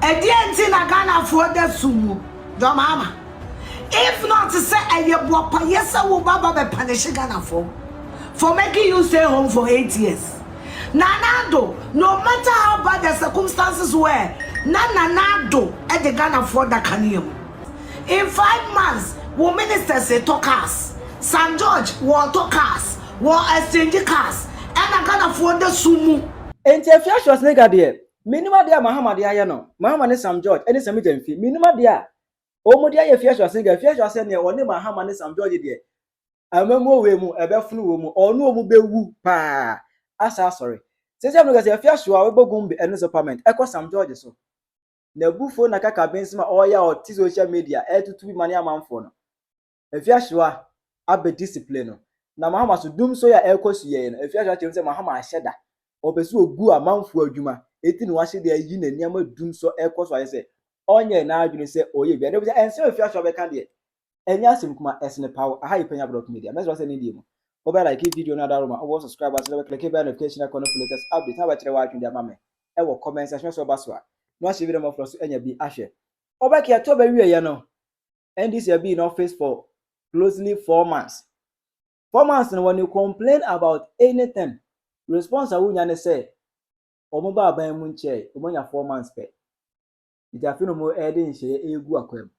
E di enti na Ghana for the sumu. John Mahama. If not to say a bopa, yes, I will baba be punish Ghana for making you stay home for 8 years. Nanado, no matter how bad the circumstances were, Nanado at the Ghana for the Canium. In 5 months, will ministers say talk us. Sam George will talk us, will exchange cars, and I Ghana for the sumu. And Afia Schwar negative. Minima dia Mahama dia no. Mahama ne Sam George, any Sammy Jenfi. Minima dia. Omodia Afia Schwar singer. Afia Schwar send ya one Mahama ne Sam George dia. Amemo we mu ebefunu wo mu onu omu bewu pa. Asa sorry. Say say because Afia Schwar we bogum be eno parliament. Ekọ Sam George so. Na bufo na kaka bensima oya o ti social media etutu bi mane amanfo no. Afia Schwar abe discipline no. Na Mahama so Dumsor ya ekosu ye no. Afia Schwar tell say Mahama ahyeda. Obesu ogu amanfo adwuma eti no wahye de ayi na niam Dumsor ekosu aye say onye na adwene say oye bia no be say ense Afia Schwar be kan de enya sim kuma esne power aha Penyah block media meso say ni mu oba like video na da roma obo subscribe as well click bell notification icon for latest update na ba kire wa atwende ama me e wo comment section so ba so a no ahye video mo so enya bi ahye oba kia to ba wie ye no and this year be in office for closely 4 months 4 months when you complain about anything response awunya ne say omo ba ban mu nche omonya 4 months pe ita afino mo edin hye egu akwam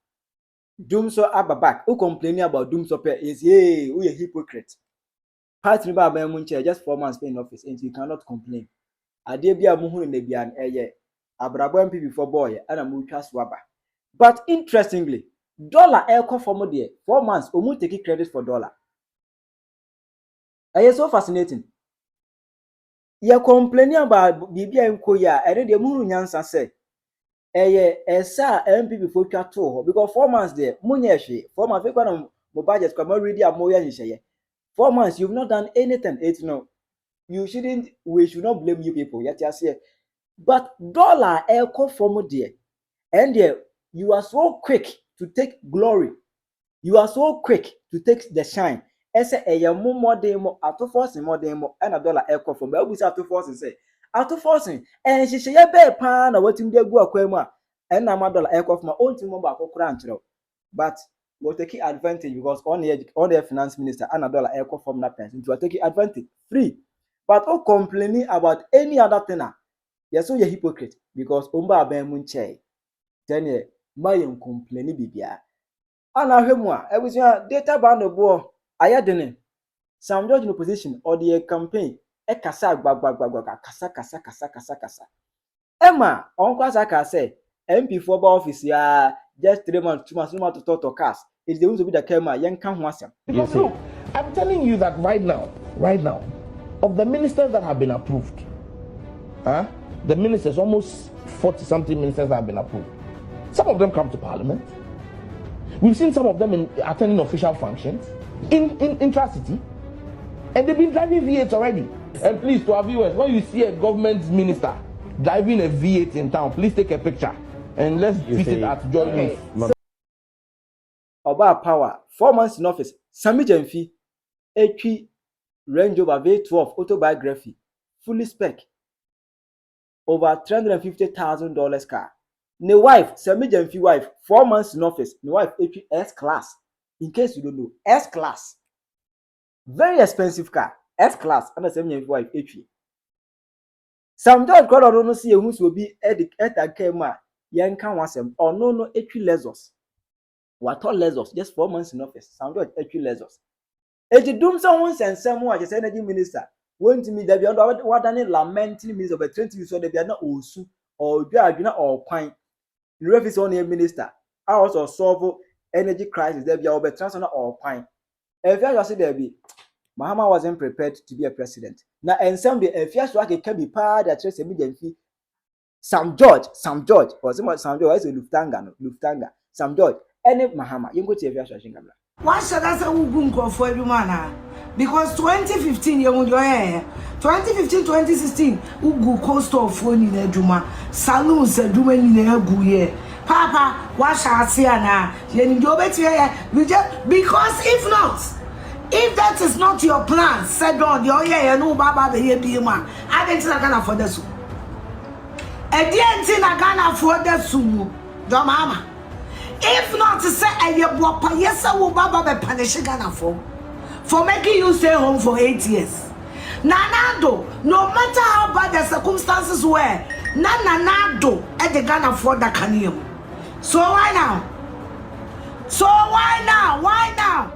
Dumsor ababak who complaining about Dumsor pe is who a hypocrite party ba ban mu nche just 4 months in office and you cannot complain ade bia mu hunu na bia eye abrabo mp before boy ana mu twa swaba but interestingly dollar elko for there 4 months omu take credit for dollar aye so fascinating. You complaining about bibia enko ya ere de mu nyansa say esa MP before twa to because 4 months there munye hwe 4 months we kwa mo budget kwa ready amoya hye 4 months you've not done anything it no we should not blame you people yet you say but dollar elko from there and there you are so quick to take glory you are so quick to take the shine ese eyamo modemo atoforce modemo and a dollar elko from we say atoforce say atoforce and she ye be pa na watim de gu akwam a and na dollar elko from onti mo ba kokora nkyerɛ but we take advantage because on the finance minister and a dollar elko from na person to take advantage free but o complaining about any other thing yes so you hypocrite because omba ban mu nche then ye my complaining bibia ana hwemu a ebusia data ban no bo ayadene Sam George no position or the campaign e kasa gbagbagbagbagba kasa Emma onkwasa ka say MP for office ya just 3 months 2 months no to talk to cast it's the to be the camera yanka ho asem because look I'm telling you that right now of the ministers that have been approved the ministers almost 40 something ministers that have been approved some of them come to parliament we've seen some of them attending official functions in intra-city and they've been driving V8 already. And please, to our viewers, when you see a government minister driving a V8 in town, please take a picture and let's tweet it at Joy News. Oba power 4 months in office Sammy Jenfi HP Range Rover V12 autobiography fully spec over $350,000 car. Ne wife Sammy Jenfi wife 4 months in office ne wife HP S class. In case you don't know, S class. Very expensive car. S class. And the same wife, HP. Sam George got on no see who will be at the camera. Young can was him or no HP Lexus. What all Lexus? Just 4 months in office. Sam George HP Lexus. If you do someone and someone as energy minister, won't me that beyond what any lamenting means of a 20 so they be not also or Judgina or Pine. The reference on the minister. I also solve energy crisis there be over transfer or Pine. If I say there be Mahama wasn't prepared to be a president. Now and some the Afia Schwar can be part that trace immediately. Sam George or Sam George is a Lufthansa. Sam George any Mahama you go to Afia Schwar. Why should I say Ugunko for every man? Because 2015 you 2015 2016 Ugu cost of phone in Eduma saloons Eduma in Eguye. Papa, what shall I say now? Because if that is not your plan, said God, no Baba the man. I didn't say I can afford this. Edienti na Ghana for the sumu. John Mahama. If not to say a yebopa, yes, I will baba be punish Ghana for making you stay home for 8 years. Nanado, no matter how bad the circumstances were, nanado at the Ghana for the canium. So why now? Why now?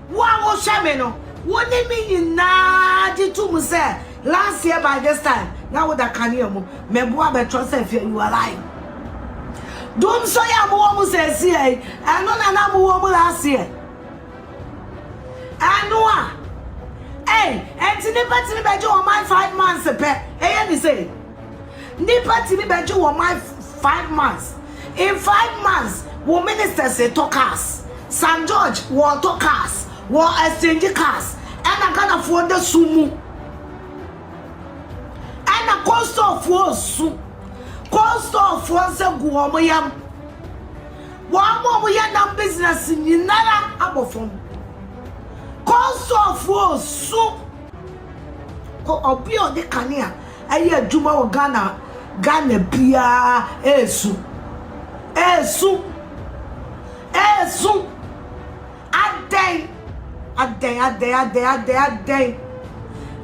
What was Shamino? What do you mean na di to say last year by this time? Now with the canium, Mebua be trust if you are lying. Dumsor and Expensive, and no last year. And no, hey, and Nipa to me beju on my 5 months a pair. Hey, and say, Nipa to me beju on my 5 months. In 5 months, wo ministers say talkers. Sam George will talkers, will exchange cars, and I can afford the sumu. And a cost of war cost of once a guamayam. One more we had business in Yinara Abofom. Cost of war soup. Or pure de Kania. A year Juma or Ghana Pia Esu.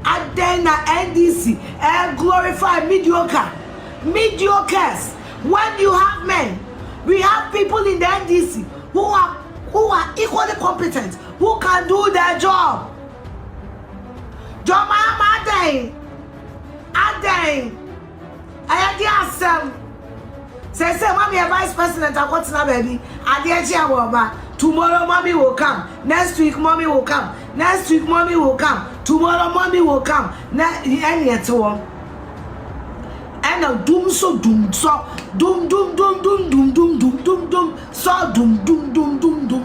A day na NDC glorify mediocres. When you have men, we have people in the NDC who are equally competent, who can do their job. John Mahama Adeng I ask say mommy a vice president I want na baby tomorrow mommy will come, next week mommy will come, next week mommy will come, tomorrow mommy will come. And yet one and a doom so doom so doom so doom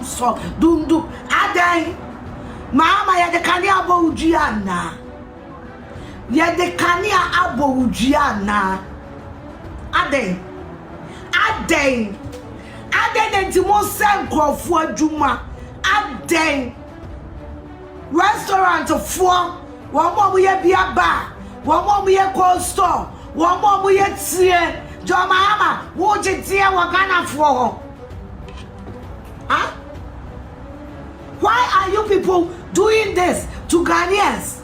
so doom Adeng Mama ya de kania abo ujiana ya de kania abo ujiana Adeng enti mo sem krofo adwuma Adeng restaurant for one more we be a bar, one more we a cold store, one more we a tie. John Mahama, what you tie Ghana for? Huh? Why are you people doing this to Ghanaians?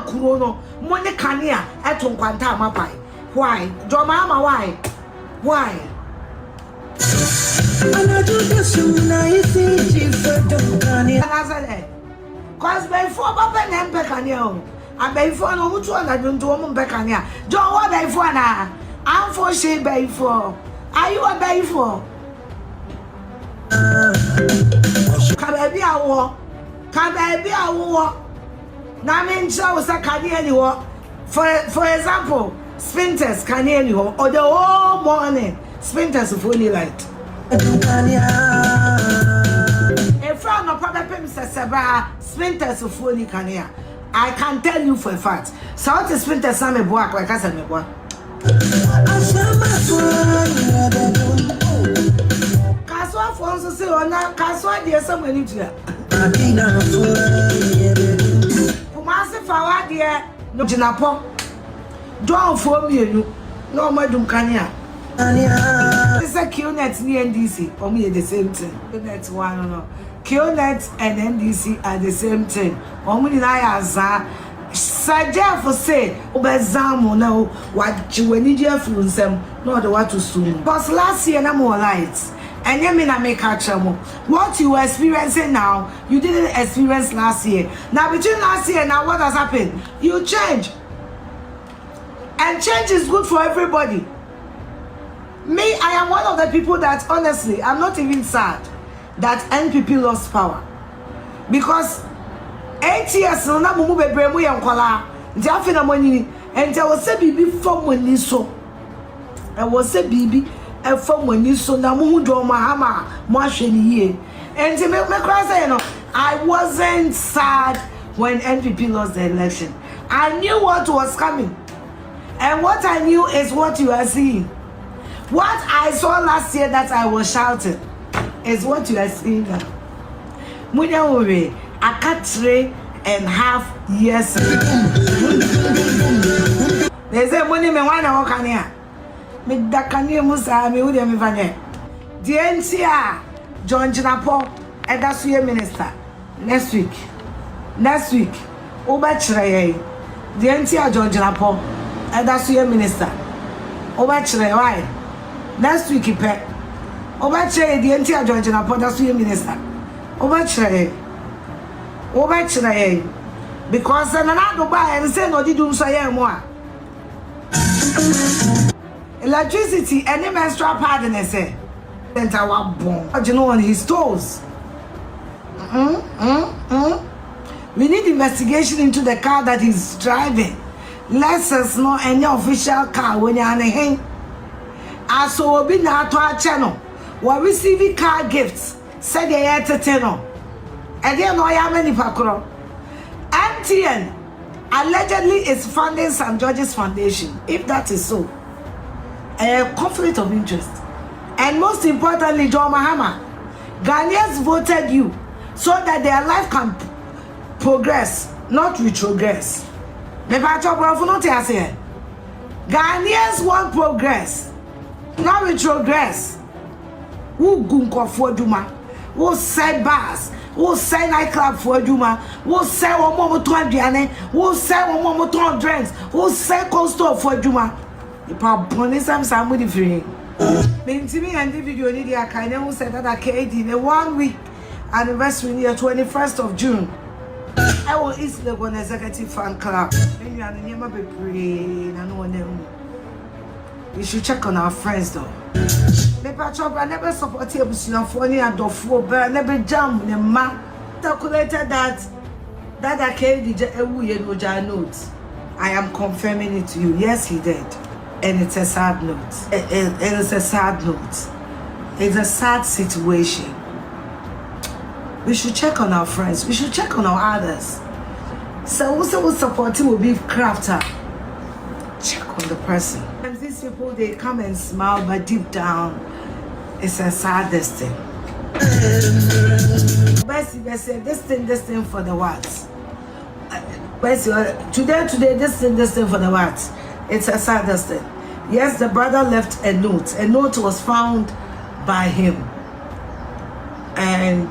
Kurono, money Kania, eton kwanta mapai. Why? John Mahama, why? Cause before Papa and Pecania, I before no much one I don't do Pecania. John, what before now? I'm for she before. Are you a before? Can I be a war? Namin shows a Canadian. For example, Spinters Canadian or the whole morning. Spinters of only light. A friend of Papa Pim says, Spinters of only Cania. I can tell you for a fact. So, what is Spinters? I'm a boy, like I said, boy. Caswa Fonso say, or not Caswa, dear, somewhere new to you. Kumasi Fawa, dear, no Jinapo. Don't for me, no, Madam Kanya. It's a QNet near NDC, or me the same thing. QNet one, no. QNet and NDC are the same thing. Only I as Saja for say, Obezamu now, what you need your influence them, not the what to soon. But last year, no more lights. And you mean I make a trouble. What you are experiencing now, you didn't experience last year. Now, between last year and now, what has happened? You change. And change is good for everybody. Me, I am one of the people that honestly, I'm not even sad that NPP lost power. Because 8 years, no na mumu bebre mu yankwala. Nti afi na money, and I was say bibi from money so. I was say bibi from money so na mumu John Mahama mo ahwe ni ye. And me cry say no, I wasn't sad when NPP lost the election. I knew what was coming. And what I knew is what you are seeing. What I saw last year that I was shouting is what you are seeing now. Munya ore akatre and half years. They say money me wana wakania. Me dakani musa me udi me vanye. The NCR John Mahama that's your minister next week. Obachre the NCR John Mahama that's your minister. Obachre why? Next week ipe. Obachre the NCR John Mahama that's your minister. Obachre because another buy and say no did Dumsor and electricity any menstrual pad in say our bone you know on his toes. We need investigation into the car that he's driving. Let us know any official car when you're on a hand. As so be now to our channel we're receiving car gifts said they had to tell. And then no ya many pakro. MTN allegedly is funding Sam George's foundation. If that is so, a conflict of interest. And most importantly, John Mahama, Ghanaians voted you so that their life can progress, not retrogress. Ghanaians want progress, not retrogress. Who Nkwaseafuo Duma? Who say bars? Who say nightclub for Duma? Who say one more to Adriane? Who say one more to drinks? Who say cold store for Duma? The problem is somebody free. Me and the video need a kind who said that I came in a 1 week anniversary near 21st of June. I will East Legon Executive Fan Club. And you are never be praying and no one. We should check on our friends though. Me patrol I never support you for any and but never jam the man calculated that I carried the note. I am confirming it to you. Yes, he did. And it's a sad note. It is a sad note. It's a sad situation. We should check on our friends. We should check on our others. So also support will be crafter. Check on the person. And these people they come and smile, but deep down, it's a saddest thing. Bessie, this thing for the what? Bessie, today, this thing for the what? It's a saddest thing. Yes, the brother left a note. A note was found by him. And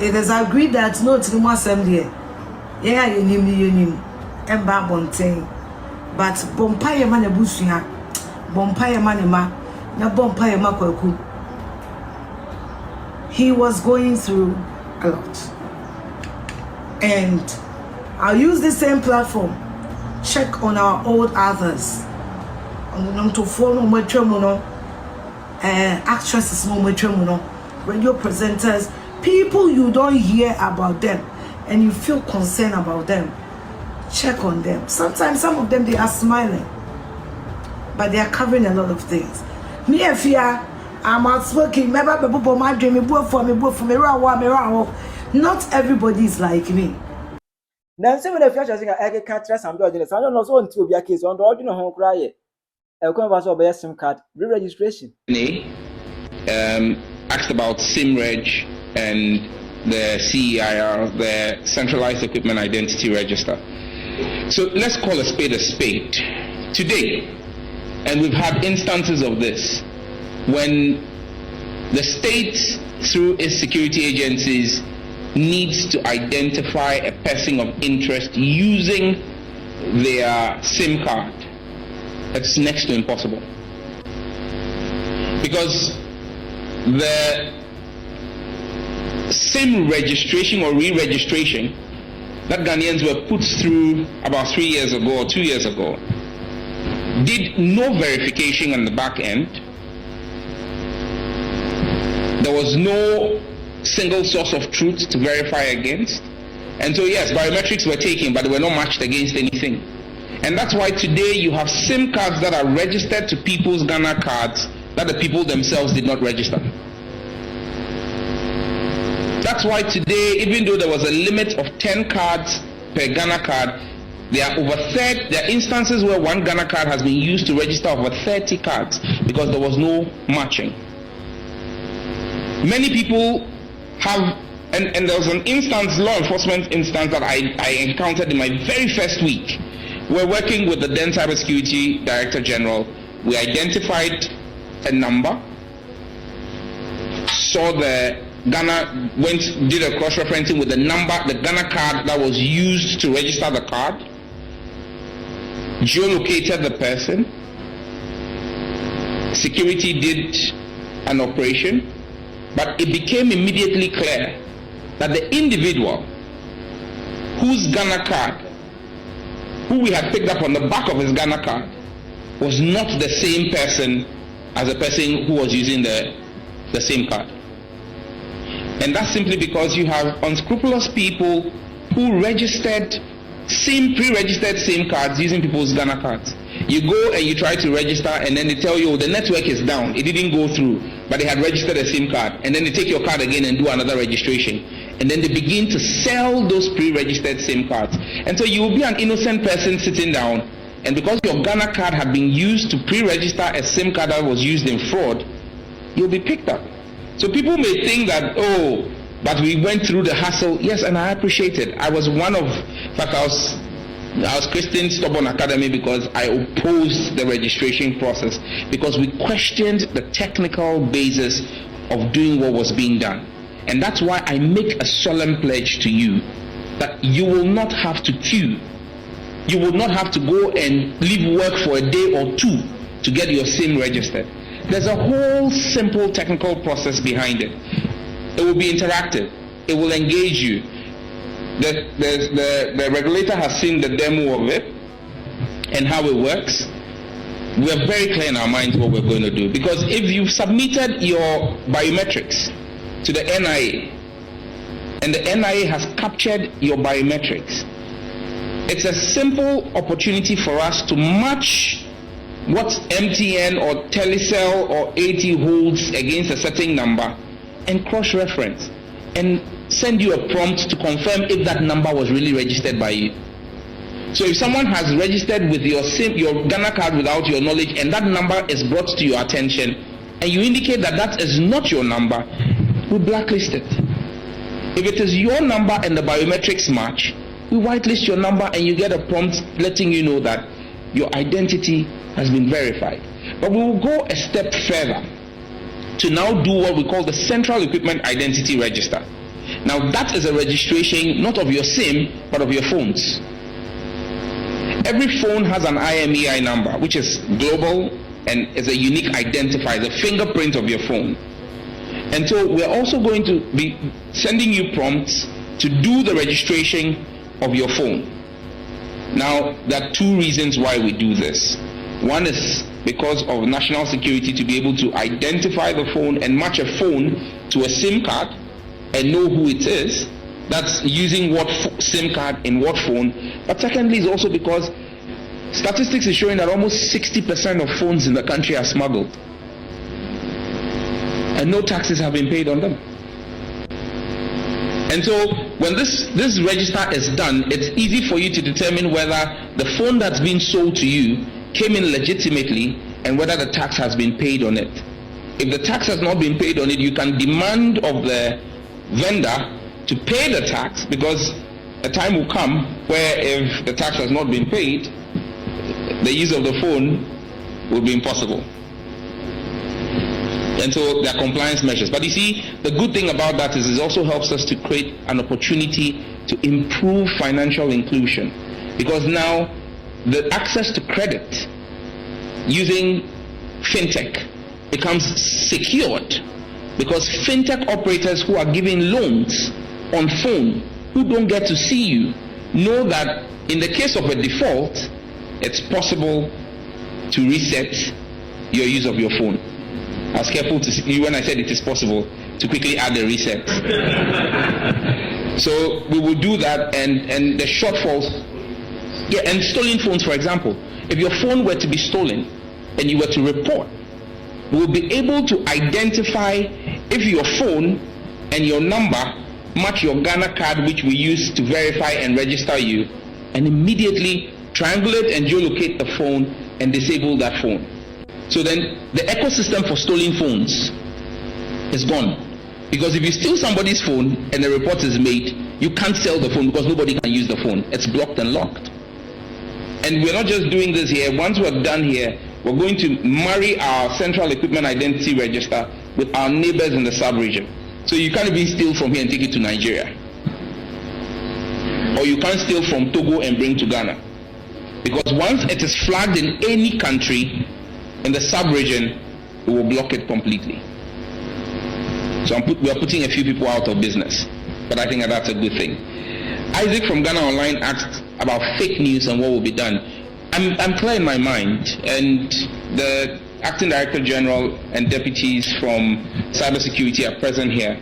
it is agreed that no Nkwaseafuo assembly. Yeah, you need and Babontain. But Bompire man a bushia, Bompire manima, na Bompire makwaku. He was going through a lot. And I'll use the same platform. Check on our old others. On to follow Metremuno, actresses, no Metremuno, radio presenters, people you don't hear about them and you feel concerned about them. Check on them. Sometimes some of them they are smiling, but they are covering a lot of things. Me Afia, I'm outspoken. Not everybody is like me. Nancy when the future singer I can't trust Sam George. I don't know so until be a case on the ordinary home cry. A conversation about SIM card re-registration. Asked about SIM reg and the CEIR, the Centralized Equipment Identity Register. So let's call a spade today, and we've had instances of this when the state through its security agencies needs to identify a person of interest using their SIM card. It's next to impossible because the SIM registration or re-registration that Ghanaians were put through about 3 years ago or 2 years ago did no verification on the back end. There was no single source of truth to verify against. And so yes, biometrics were taken, but they were not matched against anything. And that's why today you have SIM cards that are registered to people's Ghana cards that the people themselves did not register. That's why today, even though there was a limit of 10 cards per Ghana card, there are instances where one Ghana card has been used to register over 30 cards because there was no matching. Many people have And there was an instance, law enforcement instance, that I encountered in my very first week. We're working with the then Cybersecurity Director General. We identified a number, saw the Ghana, did a cross-referencing with the number, the Ghana card that was used to register the card, geolocated the person. Security did an operation, but it became immediately clear that the individual whose Ghana card, who we had picked up on the back of his Ghana card, was not the same person as the person who was using the same card. And that's simply because you have unscrupulous people who registered pre-registered SIM cards using people's Ghana cards. You go and you try to register, and then they tell you, oh, the network is down, it didn't go through, but they had registered a SIM card, and then they take your card again and do another registration, and then they begin to sell those pre-registered SIM cards. And so you will be an innocent person sitting down, and because your Ghana card had been used to pre-register a SIM card that was used in fraud, you'll be picked up. So people may think that, oh, but we went through the hassle. Yes, and I appreciate it. I was one of, in fact, I was Christian Stubborn Academy because I opposed the registration process, because we questioned the technical basis of doing what was being done. And that's why I make a solemn pledge to you that you will not have to queue. You will not have to go and leave work for a day or two to get your SIM registered. There's a whole simple technical process behind it. It will be interactive. It will engage you. The regulator has seen the demo of it and how it works. We are very clear in our minds what we're going to do, because if you've submitted your biometrics to the NIA and the NIA has captured your biometrics, it's a simple opportunity for us to match what MTN or Telecel or AT holds against a certain number and cross-reference and send you a prompt to confirm if that number was really registered by you. So if someone has registered with your Ghana card without your knowledge, and that number is brought to your attention, and you indicate that that is not your number, we blacklist it. If it is your number and the biometrics match, we whitelist your number and you get a prompt letting you know that your identity has been verified. But we will go a step further to now do what we call the Central Equipment Identity Register. Now that is a registration not of your SIM but of your phones. Every phone has an IMEI number, which is global and is a unique identifier, the fingerprint of your phone. And so we're also going to be sending you prompts to do the registration of your phone. Now there are two reasons why we do this. One is because of national security, to be able to identify the phone and match a phone to a SIM card and know who it is, that's using what SIM card in what phone. But secondly is also because statistics is showing that almost 60% of phones in the country are smuggled and no taxes have been paid on them. And so when this register is done, it's easy for you to determine whether the phone that's been sold to you came in legitimately and whether the tax has been paid on it. If the tax has not been paid on it, you can demand of the vendor to pay the tax, because a time will come where if the tax has not been paid, the use of the phone will be impossible. And so there are compliance measures. But you see, the good thing about that is it also helps us to create an opportunity to improve financial inclusion, because now the access to credit using fintech becomes secured, because fintech operators who are giving loans on phone, who don't get to see you, know that in the case of a default, it's possible to reset your use of your phone. I was careful to see when I said it is possible to quickly add the reset. So we will do that, and the shortfalls. Yeah, and stolen phones, for example. If your phone were to be stolen and you were to report, we will be able to identify if your phone and your number match your Ghana card, which we use to verify and register you, and immediately triangulate and geolocate the phone and disable that phone. So then the ecosystem for stolen phones is gone. Because if you steal somebody's phone and a report is made, you can't sell the phone because nobody can use the phone. It's blocked and locked. And we're not just doing this here. Once we're done here, we're going to marry our central equipment identity register with our neighbors in the sub-region. So you can't even steal from here and take it to Nigeria. Or you can't steal from Togo and bring to Ghana. Because once it is flagged in any country in the sub-region, we will block it completely. So we are putting a few people out of business. But I think that's a good thing. Isaac from Ghana Online asked about fake news and what will be done. I'm clear in my mind, and the Acting Director General and deputies from cybersecurity are present here.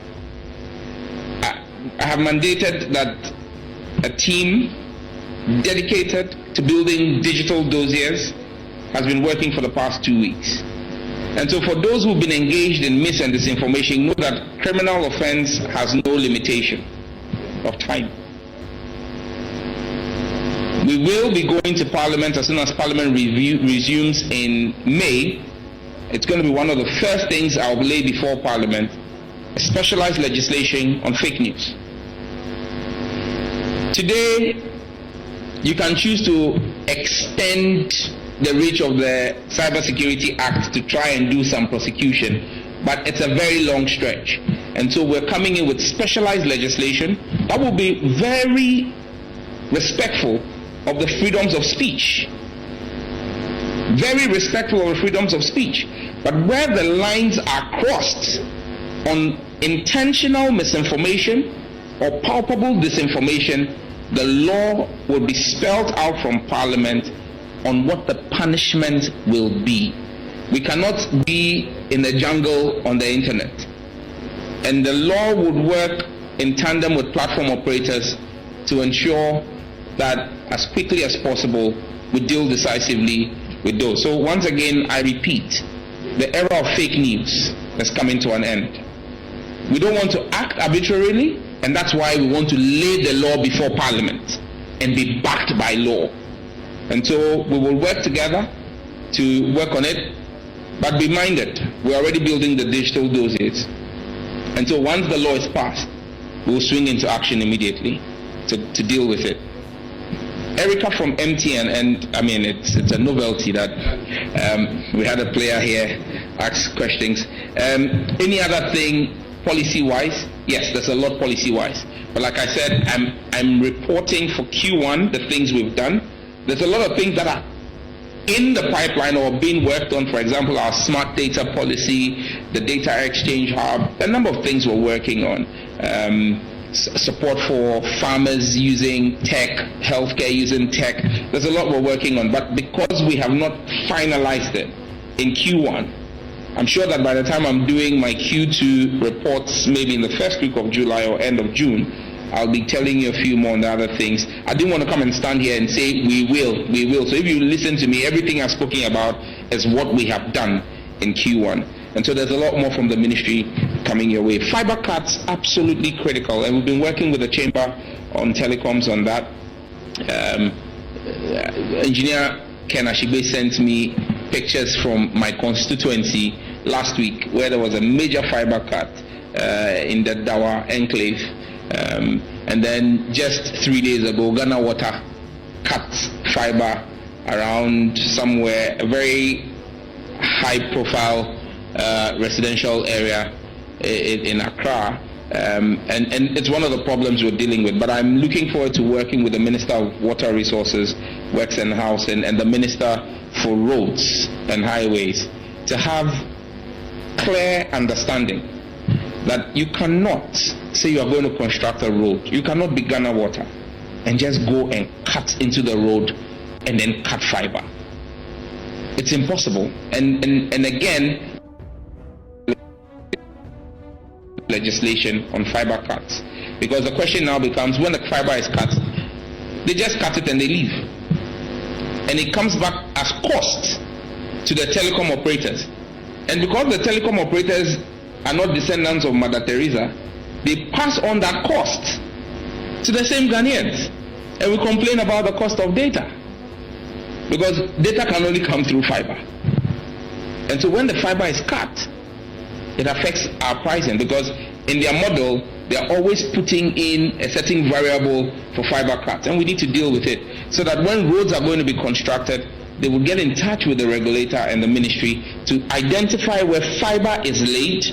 I have mandated that a team dedicated to building digital dossiers has been working for the past 2 weeks. And so for those who've been engaged in mis and disinformation, know that criminal offense has no limitation of time. We will be going to Parliament as soon as Parliament resumes in May. It's going to be one of the first things I'll lay before Parliament, a specialized legislation on fake news. Today, you can choose to extend the reach of the Cybersecurity Act to try and do some prosecution, but it's a very long stretch. And so we're coming in with specialized legislation that will be very respectful of the freedoms of speech. Very respectful of the freedoms of speech. But where the lines are crossed on intentional misinformation or palpable disinformation, the law will be spelled out from Parliament on what the punishment will be. We cannot be in the jungle on the internet. And the law would work in tandem with platform operators to ensure that as quickly as possible we deal decisively with those. So once again, I repeat, the era of fake news is coming to an end. We don't want to act arbitrarily, and that's why we want to lay the law before Parliament and be backed by law. And so we will work together to work on it, but be minded, we're already building the digital dossiers. And so once the law is passed, we'll swing into action immediately to deal with it. Erica from MTN, and I mean, it's a novelty that we had a player here ask questions. Any other thing policy-wise? Yes, there's a lot policy-wise. But like I said, I'm reporting for Q1 the things we've done. There's a lot of things that are in the pipeline or being worked on. For example, our smart data policy, the data exchange hub, a number of things we're working on. Support for farmers using tech, healthcare using tech. There's a lot we're working on, but because we have not finalized it in Q1, I'm sure that by the time I'm doing my Q2 reports, maybe in the first week of July or end of June, I'll be telling you a few more on the other things. I didn't want to come and stand here and say we will. So if you listen to me, everything I'm speaking about is what we have done in Q1. And so there's a lot more from the ministry coming your way. Fiber cuts, absolutely critical. And we've been working with the Chamber on telecoms on that. Engineer Ken Ashibe sent me pictures from my constituency last week where there was a major fiber cut in the Dawa enclave. And then just 3 days ago, Ghana Water cut fiber around somewhere, a very high profile residential area in Accra, and it's one of the problems we're dealing with. But I'm looking forward to working with the Minister of Water Resources, Works and Housing, and the Minister for Roads and Highways to have clear understanding that you cannot say you are going to construct a road. You cannot be Ghana Water and just go and cut into the road and then cut fiber. It's impossible. And again, legislation on fiber cuts, because the question now becomes, when the fiber is cut, they just cut it and they leave, and it comes back as cost to the telecom operators. And because the telecom operators are not descendants of Mother Teresa, they pass on that cost to the same Ghanaians, and we complain about the cost of data, because data can only come through fiber. And so when the fiber is cut, it affects our pricing, because in their model, they are always putting in a certain variable for fiber cuts, and we need to deal with it so that when roads are going to be constructed, they will get in touch with the regulator and the ministry to identify where fiber is laid,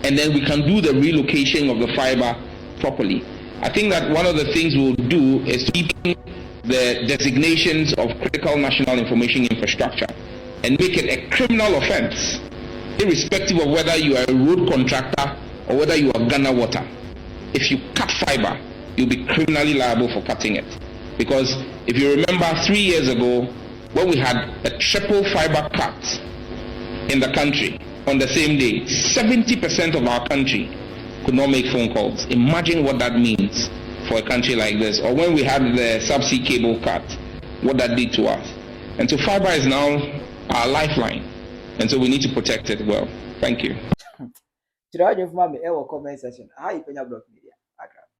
and then we can do the relocation of the fiber properly. I think that one of the things we'll do is keeping the designations of critical national information infrastructure and make it a criminal offense, irrespective of whether you are a road contractor or whether you are Ghana Water. If you cut fiber, you'll be criminally liable for cutting it. Because if you remember 3 years ago, when we had a triple fiber cut in the country on the same day, 70% of our country could not make phone calls. Imagine what that means for a country like this. Or when we had the subsea cable cut, what that did to us. And so fiber is now our lifeline. And so we need to protect it well. Thank you. Tira je fuma me e wo comment section. How you Penyah block me?